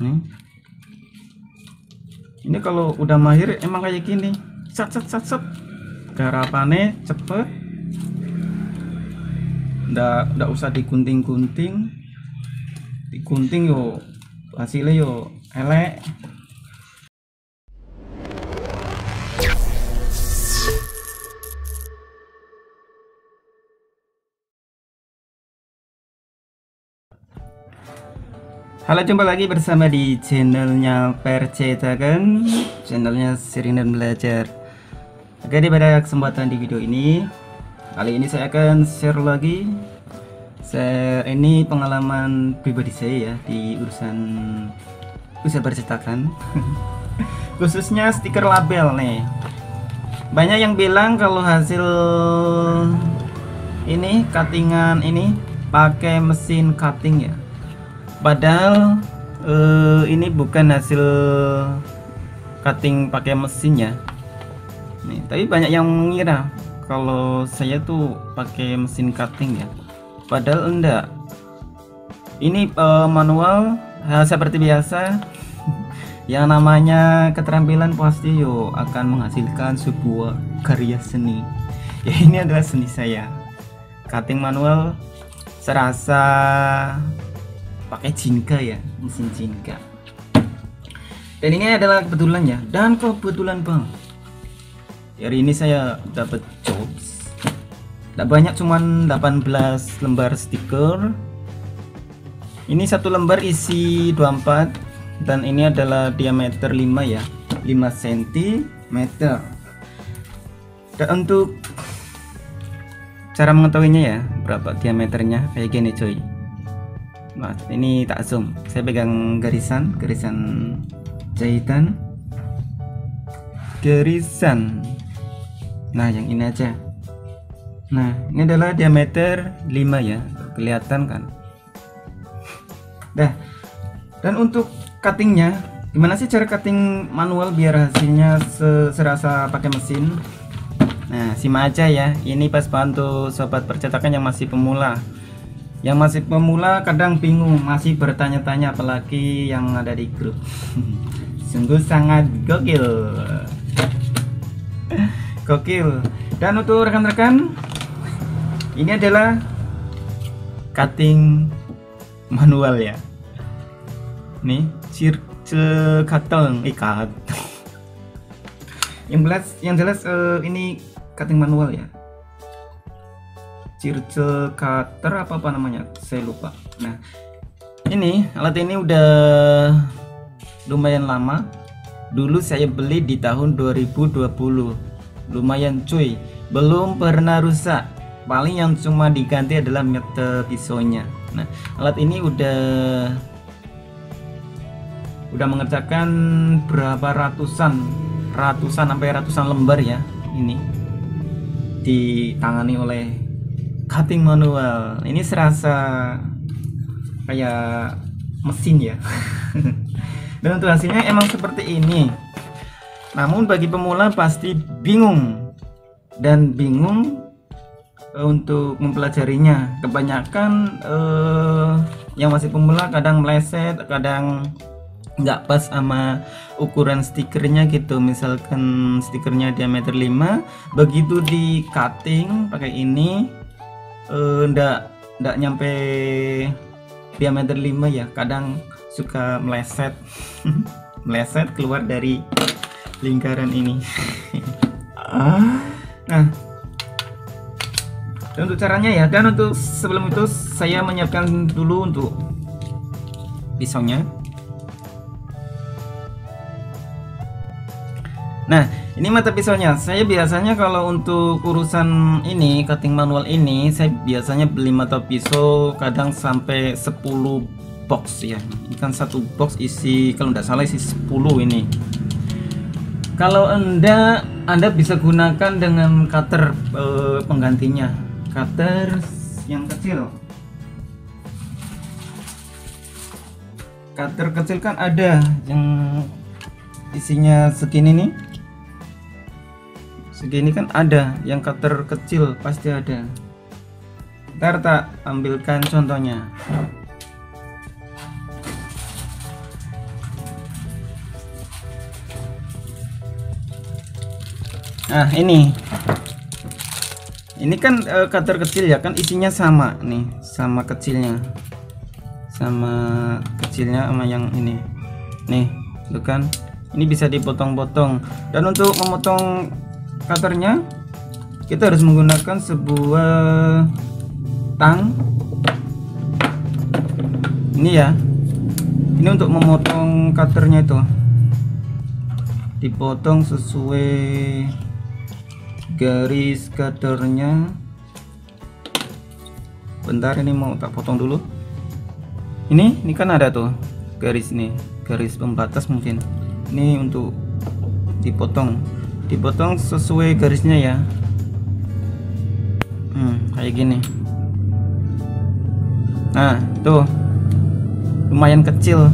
nih. Ini kalau udah mahir emang kayak gini, sat sat sat sat, garapannya cepet, ndak usah digunting-gunting, digunting yo hasilnya yo elek. Halo, jumpa lagi bersama di channelnya Percetakan, channelnya Sering dan Belajar. Oke, pada kesempatan di video ini, kali ini saya akan share lagi ini pengalaman pribadi saya ya di urusan usaha percetakan. Khususnya stiker label nih. Banyak yang bilang kalau hasil ini cuttingan ini pakai mesin cutting ya. Padahal ini bukan hasil cutting pakai mesinnya nih, tapi banyak yang mengira kalau saya tuh pakai mesin cutting ya, padahal enggak. Ini manual seperti biasa. Yang namanya keterampilan pasti yo akan menghasilkan sebuah karya seni ya. Ini adalah seni saya, cutting manual, serasa pakai Jinka ya, mesin Jinka. Dan ini adalah kebetulan ya, dan kebetulan bang, hari ini saya dapat jobs. Tidak banyak, cuman 18 lembar stiker. Ini satu lembar isi 24, dan ini adalah diameter 5 ya, 5 cm. Dan untuk cara mengetahuinya ya, berapa diameternya kayak gini coy. Nah, ini tak zoom, saya pegang garisan jahitan, garisan. Nah, yang ini aja. Nah, ini adalah diameter 5 ya, kelihatan kan. Dah. Dan untuk cuttingnya, gimana sih cara cutting manual biar hasilnya serasa pakai mesin? Nah, simak aja ya. Ini pas bantu sobat percetakan yang masih pemula. Yang masih pemula kadang bingung, masih bertanya-tanya, apalagi yang ada di grup. Sungguh sangat gokil. Gokil. Dan untuk rekan-rekan, ini adalah cutting manual ya. Nih, ikat. Yang jelas ini cutting manual ya. Circle cutter apa namanya, saya lupa. Nah, ini alat ini udah lumayan lama. Dulu saya beli di tahun 2020. Lumayan cuy, belum pernah rusak. Paling yang cuma diganti adalah mete pisaunya. Nah, alat ini udah mengerjakan berapa ratusan sampai ratusan lembar ya. Ini ditangani oleh cutting manual. Ini serasa kayak mesin ya. Dan untuk hasilnya emang seperti ini. Namun bagi pemula pasti bingung untuk mempelajarinya. Kebanyakan yang masih pemula kadang meleset, kadang nggak pas sama ukuran stikernya gitu. Misalkan stikernya diameter 5, begitu di cutting pakai ini ndak nyampe diameter 5 ya, kadang suka meleset. Meleset keluar dari lingkaran ini. Nah, dan untuk caranya ya, dan untuk sebelum itu saya menyiapkan dulu untuk pisaunya. Nah, ini mata pisaunya. Saya biasanya kalau untuk urusan ini cutting manual ini, saya biasanya beli mata pisau kadang sampai 10 box ya. Ini kan satu box isi, kalau tidak salah isi 10 ini. Kalau Anda bisa gunakan dengan cutter penggantinya. Cutter yang kecil. Cutter kecil kan ada yang isinya segini nih. Segini kan ada, yang cutter kecil pasti ada. Ntar tak ambilkan contohnya. Nah, ini kan cutter kecil ya kan, isinya sama nih, sama kecilnya sama yang ini nih, itu kan ini bisa dipotong-potong. Dan untuk memotong cutternya kita harus menggunakan sebuah tang ini ya. Ini untuk memotong cutternya itu dipotong sesuai garis cutternya. Bentar, ini mau tak potong dulu. Ini kan ada tuh garis nih, garis pembatas mungkin. Ini untuk dipotong sesuai garisnya ya. Kayak gini. Nah, tuh lumayan kecil.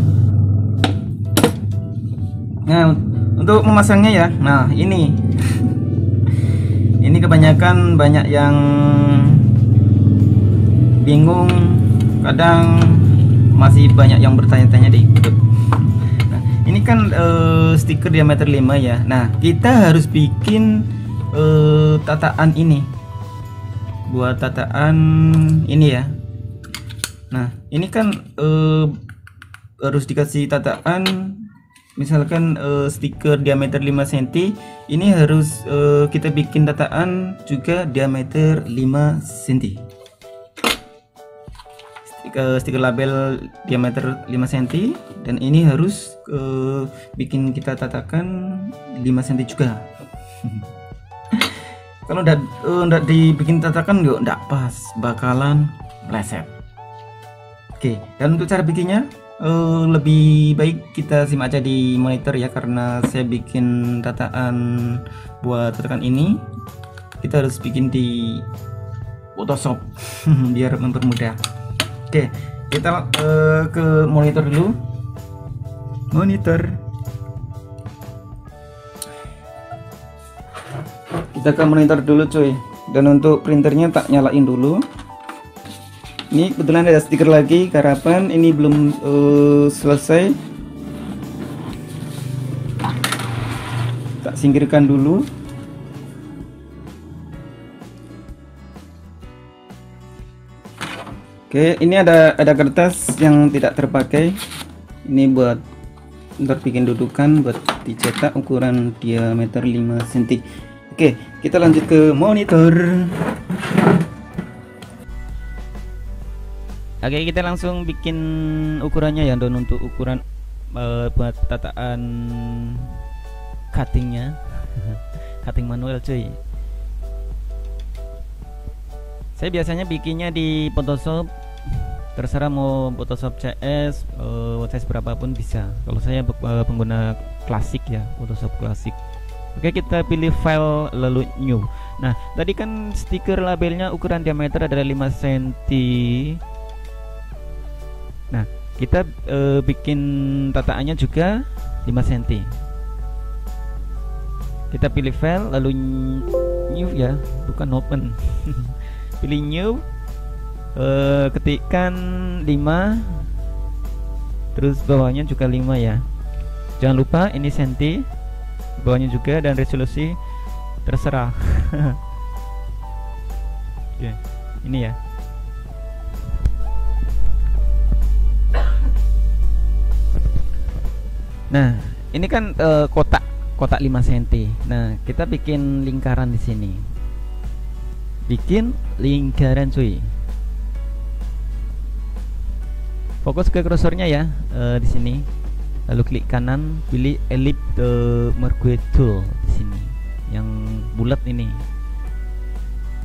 Nah, untuk memasangnya ya. Nah, ini kebanyakan banyak yang bingung, kadang masih banyak yang bertanya-tanya di YouTube. Nah, ini kan stiker diameter 5 ya. Nah, kita harus bikin tataan ini, buat tataan ini ya. Nah, ini kan harus dikasih tataan. Misalkan stiker diameter 5 cm, ini harus kita bikin tataan juga diameter 5 cm. Stiker label diameter 5 cm, dan ini harus bikin kita tatakan 5 cm juga. Kalau enggak dibikin tatakan yuk enggak pas, bakalan meleset. Oke, dan untuk cara bikinnya lebih baik kita simak aja di monitor ya, karena saya bikin tataan buat tatakan ini kita harus bikin di Photoshop biar mempermudah. Oke, kita ke monitor dulu. Kita ke monitor dulu cuy. Dan untuk printernya tak nyalain dulu. Ini kebetulan ada stiker lagi garapan, ini belum selesai. Tak singkirkan dulu. Oke, ini ada kertas yang tidak terpakai. Ini buat untuk bikin dudukan, buat dicetak ukuran diameter 5 cm. Oke, kita lanjut ke monitor. Oke, kita langsung bikin ukurannya ya, Don, untuk ukuran buat tataan cuttingnya. Cutting manual cuy. Saya biasanya bikinnya di Photoshop, terserah mau Photoshop CS, size berapapun bisa. Kalau saya pengguna klasik ya, Photoshop klasik. Oke, kita pilih file lalu new. Nah, tadi kan stiker labelnya ukuran diameter adalah 5 cm. Nah, kita bikin tataannya juga 5 cm. Kita pilih file lalu new ya, bukan open. Pilih new, ketikkan 5, terus bawahnya juga 5 ya. Jangan lupa ini cm, bawahnya juga, dan resolusi terserah. Oke, ini ya. Nah, ini kan kotak 5 cm. Nah, kita bikin lingkaran di sini. Bikin lingkaran cuy. Fokus ke kursornya ya, di sini. Lalu klik kanan, pilih ellipse merge tool di sini, yang bulat ini.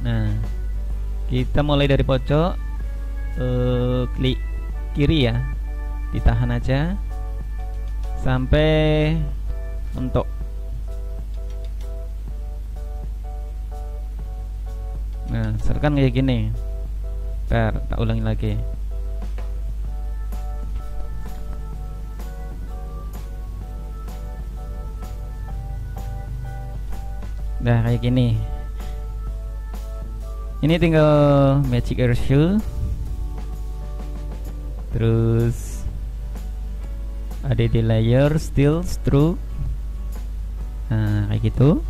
Nah, kita mulai dari pojok, klik kiri ya, ditahan aja sampai mentok. Nah, misalkan kayak gini. Bentar, tak ulangi lagi. Nah, kayak gini. Ini tinggal magic erasure. Terus ada di layer, still, stroke. Nah, kayak gitu.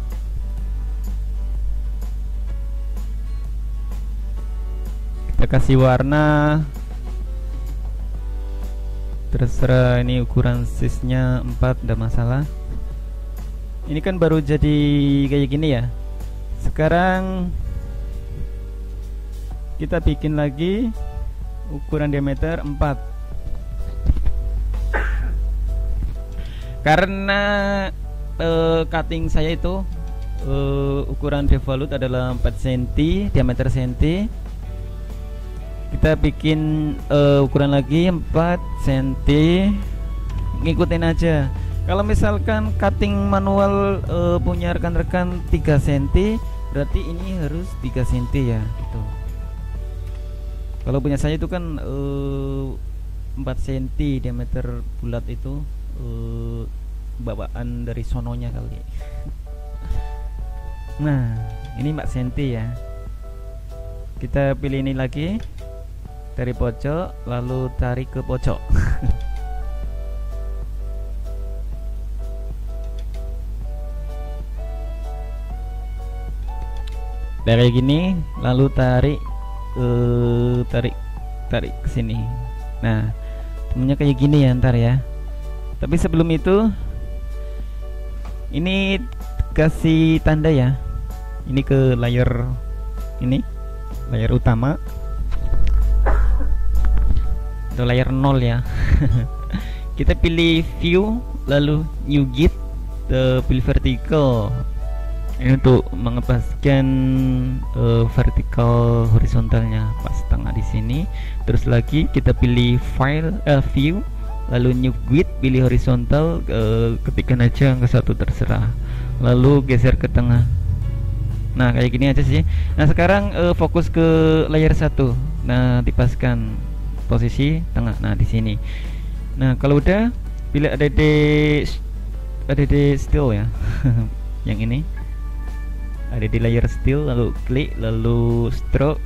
Kita kasih warna, terserah ini ukuran size-nya 4, tidak masalah. Ini kan baru jadi kayak gini ya. Sekarang kita bikin lagi ukuran diameter 4. Karena cutting saya itu ukuran devolute adalah 4 cm, diameter cm. Kita bikin ukuran lagi 4 cm, ngikutin aja. Kalau misalkan cutting manual punya rekan-rekan 3 cm, berarti ini harus 3 cm ya gitu. Kalau punya saya itu kan 4 cm diameter bulat itu, bawaan dari sononya kali. Nah ini 4 cm ya. Kita pilih ini lagi dari pojok, lalu tarik ke pojok. Dari gini, lalu tarik ke sini. Nah temennya kayak gini ya ntar ya. Tapi sebelum itu, ini kasih tanda ya. Ini ke layar ini, layar utama atau layar 0 ya. Kita pilih view, lalu new git, pilih vertical. Ini untuk mengepaskan vertikal horizontalnya pas tengah di sini. Terus lagi kita pilih file, view, lalu new grid, pilih horizontal, ketikkan aja angka 1 terserah, lalu geser ke tengah. Nah kayak gini aja sih. Nah sekarang fokus ke layar 1. Nah dipaskan posisi tengah. Nah di sini. Nah kalau udah pilih add still ya. Yang ini ada di layer still, lalu klik, lalu stroke,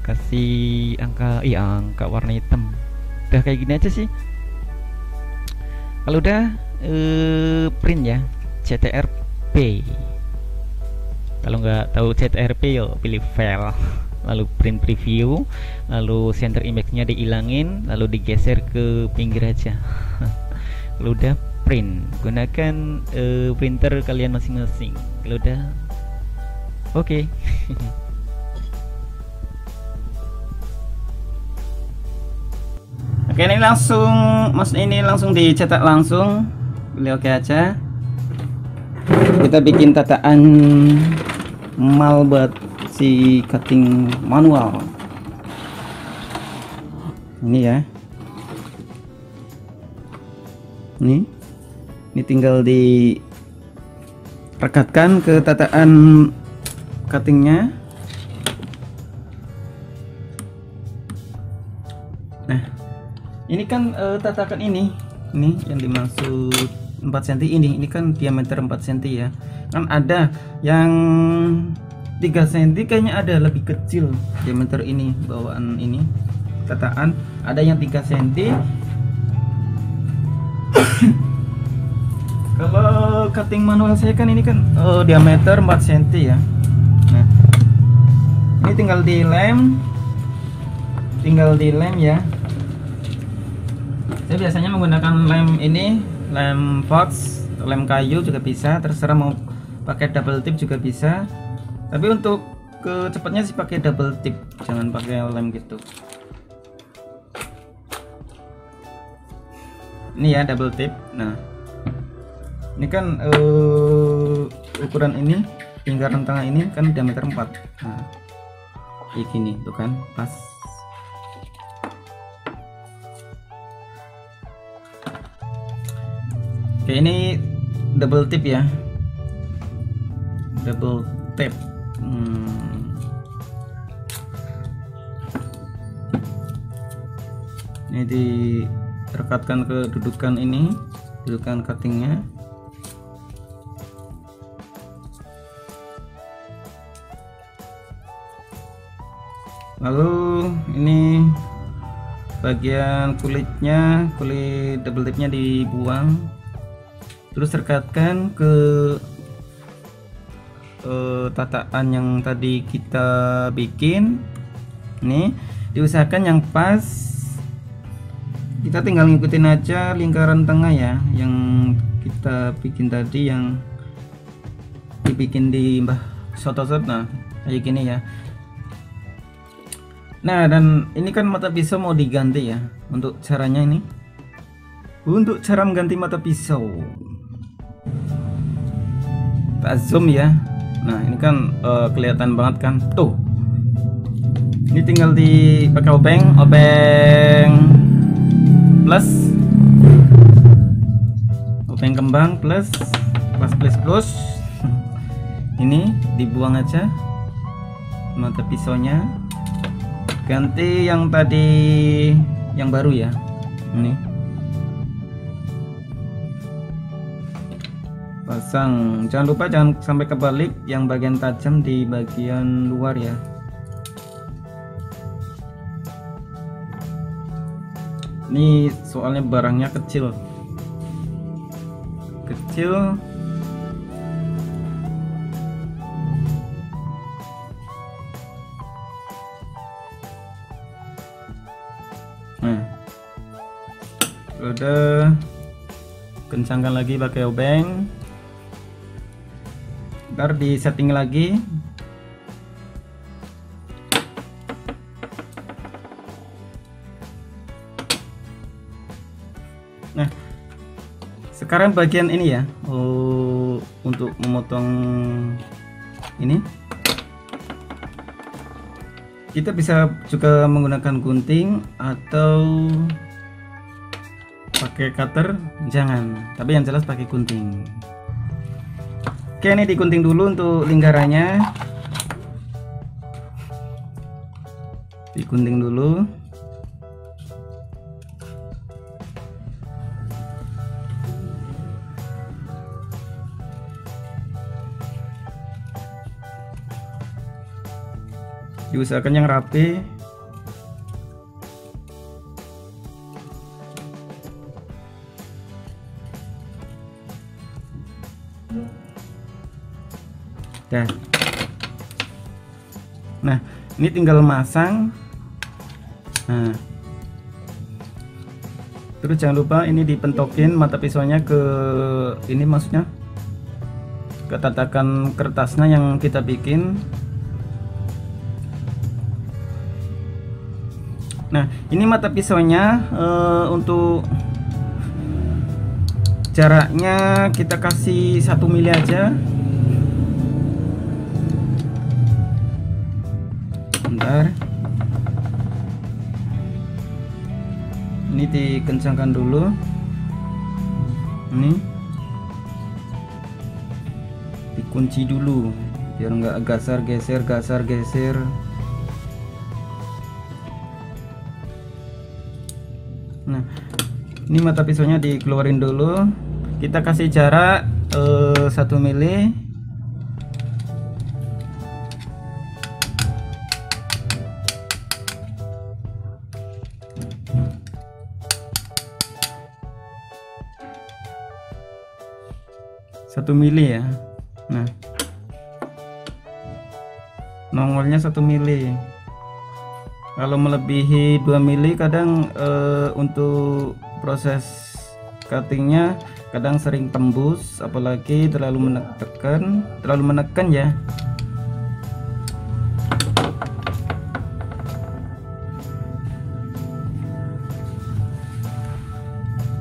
kasih angka warna hitam. Udah kayak gini aja sih. Kalau udah print ya, CTRP. Kalau nggak tahu CTRP yo pilih file, lalu print preview, lalu center image-nya dihilangin, lalu digeser ke pinggir aja. Kalau udah print, gunakan printer kalian masing-masing. Kalau udah oke. Oke, ini langsung dicetak langsung. Pilih oke aja. Kita bikin tataan mal buat si cutting manual. Ini ya. Ini tinggal direkatkan ke tataan cuttingnya. Nah ini kan tatakan ini yang dimaksud 4 cm ini kan diameter 4 cm ya. Kan ada yang 3 cm, kayaknya ada lebih kecil diameter ini, bawaan ini tataan ada yang 3 cm. Kalau cutting manual saya kan ini kan diameter 4 cm ya. Nah ini tinggal dilem ya. Saya biasanya menggunakan lem ini, lem fox, lem kayu juga bisa, terserah mau pakai double tip juga bisa. Tapi untuk kecepatnya sih pakai double tip, jangan pakai lem gitu. Ini ya double tip. Nah ini kan ukuran ini, lingkaran tengah ini kan diameter 4. Nah kayak gini tuh kan pas. Oke, ini double tip ya, double tip. Ini direkatkan ke dudukan ini, dudukan cuttingnya. Lalu ini bagian kulitnya, kulit double tipnya dibuang. Terus rekatkan ke tataan yang tadi kita bikin. Ini diusahakan yang pas, kita tinggal ngikutin aja lingkaran tengah ya yang kita bikin tadi, yang dibikin di Mbah Soto-Soto. Nah kayak gini ya. Nah, dan ini kan mata pisau mau diganti ya. Untuk caranya ini, untuk cara mengganti mata pisau, tak zoom ya. Nah ini kan kelihatan banget kan tuh. Ini tinggal dipakai obeng plus, obeng kembang plus plus. Ini dibuang aja mata pisaunya, ganti yang tadi yang baru ya. Ini pasang, jangan lupa jangan sampai kebalik yang bagian tajam di bagian luar ya. Ini soalnya barangnya kecil. Nah, udah kencangkan lagi pakai obeng. Ntar di setting lagi. Nah sekarang bagian ini ya, untuk memotong ini kita bisa juga menggunakan gunting atau pakai cutter, jangan, tapi yang jelas pakai gunting. Oke, ini digunting dulu untuk lingkarannya, digunting dulu. Diusahakan yang rapi. Nah ini tinggal masang. Nah terus jangan lupa ini dipentokin mata pisaunya ke ini, maksudnya ke tatakan kertasnya yang kita bikin. Nah ini mata pisaunya untuk jaraknya kita kasih 1 mili aja. Bentar, ini dikencangkan dulu. Ini dikunci dulu biar nggak gasar geser. Nah ini mata pisaunya dikeluarin dulu, kita kasih jarak 1 mili. Satu mili ya. Nah nongolnya 1 mili. Kalau melebihi 2 mili kadang untuk proses cuttingnya kadang sering tembus, apalagi terlalu menekan ya.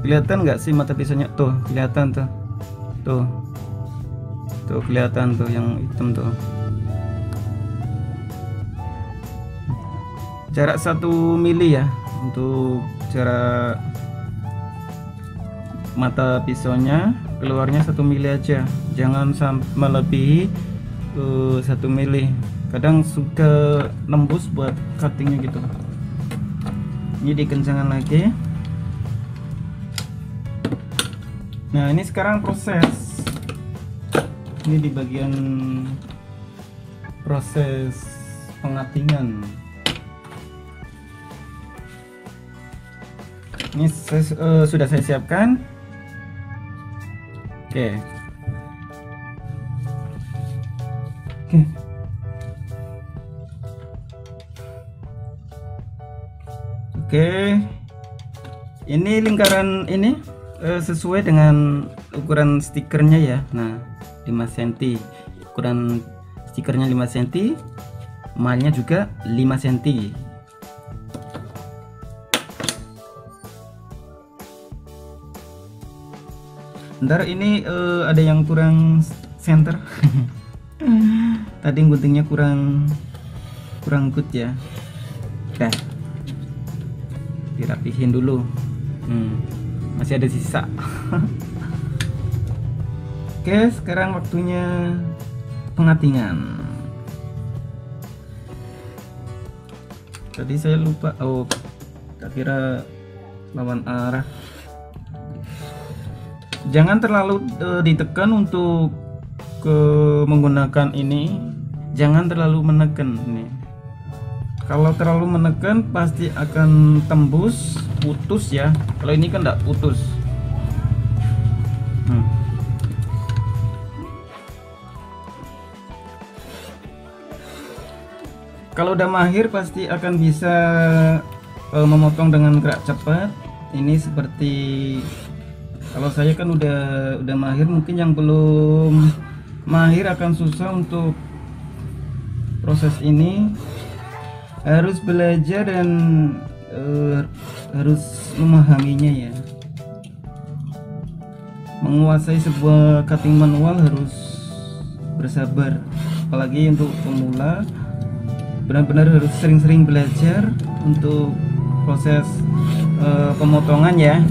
Kelihatan nggak sih mata pisaunya? Tuh kelihatan tuh kelihatan tuh yang hitam tuh. Jarak 1 mili ya untuk jarak mata pisaunya, keluarnya 1 mili aja, jangan sampai melebihi 1 mili. Kadang suka nembus buat cuttingnya gitu. Ini dikencangkan lagi. Nah ini sekarang proses, ini di bagian proses pengatingan. Ini sudah saya siapkan. Oke. Oke, ini lingkaran ini sesuai dengan ukuran stikernya ya. Nah, 5 cm ukuran stikernya, 5 cm, emalnya juga 5 cm. Ntar ini ada yang kurang center. Tadi guntingnya kurang good ya. Nah, dirapihin dulu. Masih ada sisa. Oke, sekarang waktunya pengatingan. Tadi saya lupa, tak kira lawan arah. Jangan terlalu ditekan untuk menggunakan ini. Jangan terlalu menekan ini. Kalau terlalu menekan pasti akan tembus, putus ya. Kalau ini kan tidak putus. Kalau udah mahir pasti akan bisa memotong dengan gerak cepat. Ini seperti, kalau saya kan udah mahir, mungkin yang belum mahir akan susah untuk proses ini. Harus belajar dan harus memahaminya ya. Menguasai sebuah cutting manual harus bersabar, apalagi untuk pemula. Benar-benar harus sering-sering belajar untuk proses pemotongan ya.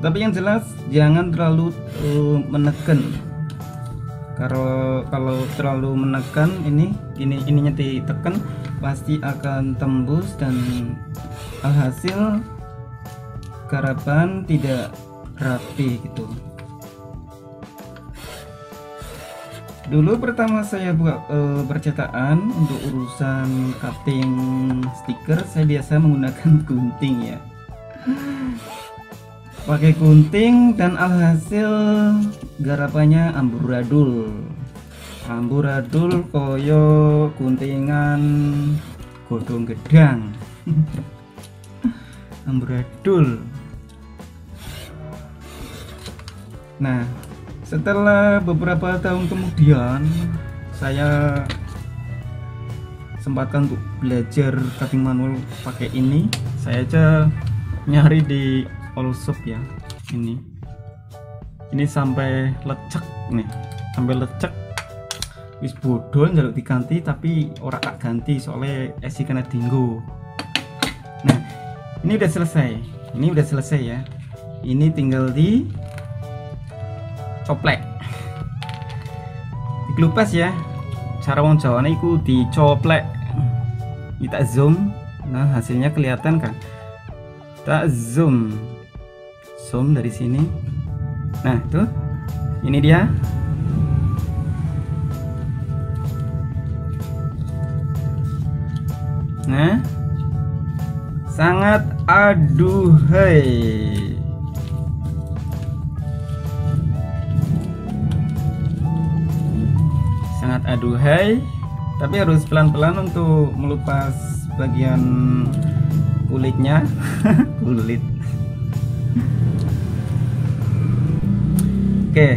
Tapi yang jelas jangan terlalu menekan. Kalau terlalu menekan, ininya ditekan pasti akan tembus dan alhasil garapan tidak rapi gitu. Dulu pertama saya buat percetakan untuk urusan cutting stiker, saya biasa menggunakan gunting ya. Pakai gunting dan alhasil garapannya amburadul koyo guntingan godong gedang. Amburadul. Nah, setelah beberapa tahun kemudian saya sempatkan untuk belajar cutting manual pakai ini. Saya aja nyari di all shop ya. Ini sampai lecek nih, sampai lecek. Wis bodoh njaluk diganti tapi ora tak ganti soalnya esi kena dinggo. Nah, ini udah selesai ya. Ini tinggal di coplek, dikelupas ya. Cara wong Jawa iku dicoplek. Kita zoom, nah hasilnya kelihatan kan. Kita zoom dari sini. Nah tuh, ini dia. Nah, sangat aduhai. Sangat aduhai, tapi harus pelan-pelan untuk melupas bagian kulitnya. Kulit. Oke,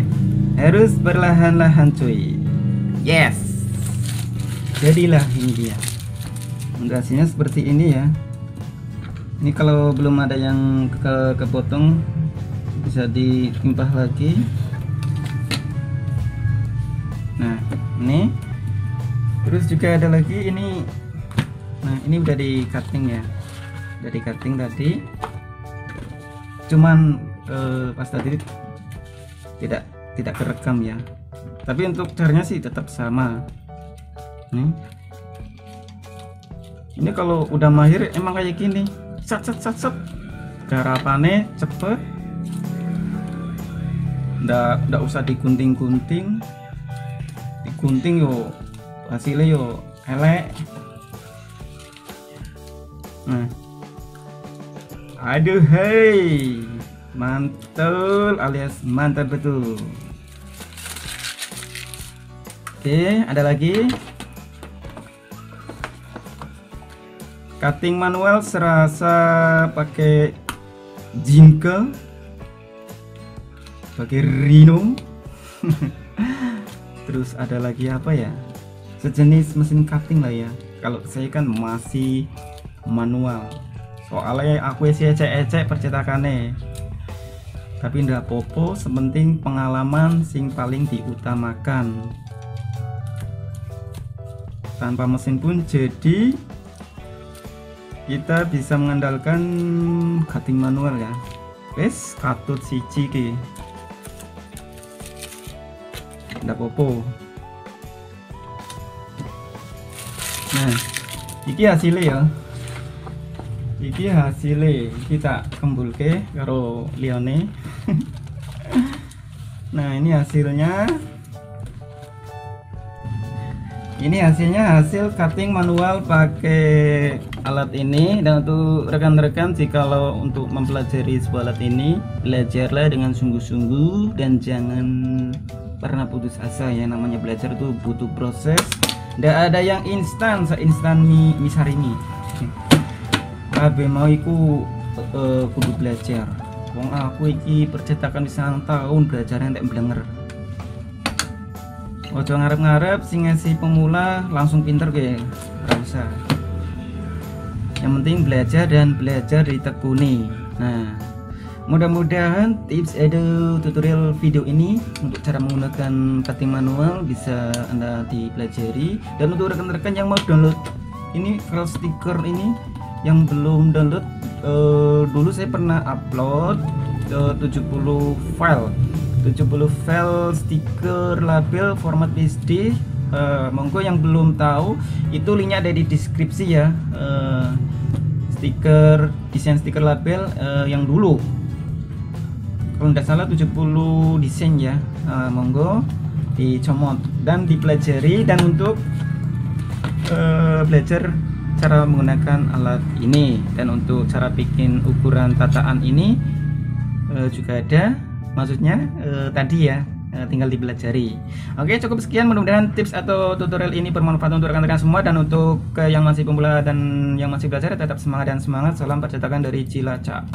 harus perlahan-lahan cuy. Yes, jadilah ini dia. Hasilnya seperti ini ya. Ini kalau belum ada yang kepotong bisa ditimpah lagi. Nah ini terus juga ada lagi ini. Nah ini udah di cutting ya, udah di cutting tadi, cuman pas tadi tidak kerekam ya, tapi untuk caranya sih tetap sama. Ini kalau udah mahir emang kayak gini, sat garapannya cepet, ndak usah digunting yo hasilnya yo elek. Nah, aduh hei, mantul alias mantap betul. Oke, ada lagi. Cutting manual serasa pakai Jinke, pakai Rhino. Terus ada lagi apa ya, sejenis mesin cutting lah ya. Kalau saya kan masih manual, soalnya aku isi ecek-ecek percetakannya. Tapi ndak popo, sementing pengalaman sing paling diutamakan. Tanpa mesin pun jadi kita bisa mengandalkan cutting manual ya. Wes katut siji ki ndak popo. Nah iki hasilnya ya, iki hasilnya kita kembulke karo lione. Nah ini hasilnya, ini hasilnya, hasil cutting manual pakai alat ini. Dan untuk rekan-rekan, jikalau untuk mempelajari sebuah alat ini, belajarlah dengan sungguh-sungguh dan jangan pernah putus asa ya. Namanya belajar itu butuh proses, tidak ada yang instan, seinstan mie saringi. Abe mau iku kudu belajar. Wong aku iki percetakan di tahun belajarnya entek blenger. Ojo ngarep-ngarep sing ngasih pemula langsung pinter ke, ora usah. Yang penting belajar dan belajar ditekuni. Nah, mudah-mudahan tips tutorial video ini untuk cara menggunakan cutting manual bisa Anda dipelajari. Dan untuk rekan-rekan yang mau download ini file stiker ini, yang belum download, dulu saya pernah upload 70 file stiker label format PSD. Monggo yang belum tahu, itu linknya ada di deskripsi ya. Stiker, desain stiker label yang dulu kalau tidak salah 70 desain ya. Monggo dicomot dan dipelajari. Dan untuk belajar cara menggunakan alat ini dan untuk cara bikin ukuran tataan ini juga ada, maksudnya tadi ya, tinggal dipelajari. Oke, cukup sekian, mudah-mudahan tips atau tutorial ini bermanfaat untuk rekan-rekan semua. Dan untuk yang masih pemula dan yang masih belajar, tetap semangat dan semangat. Salam percetakan dari Cilacap.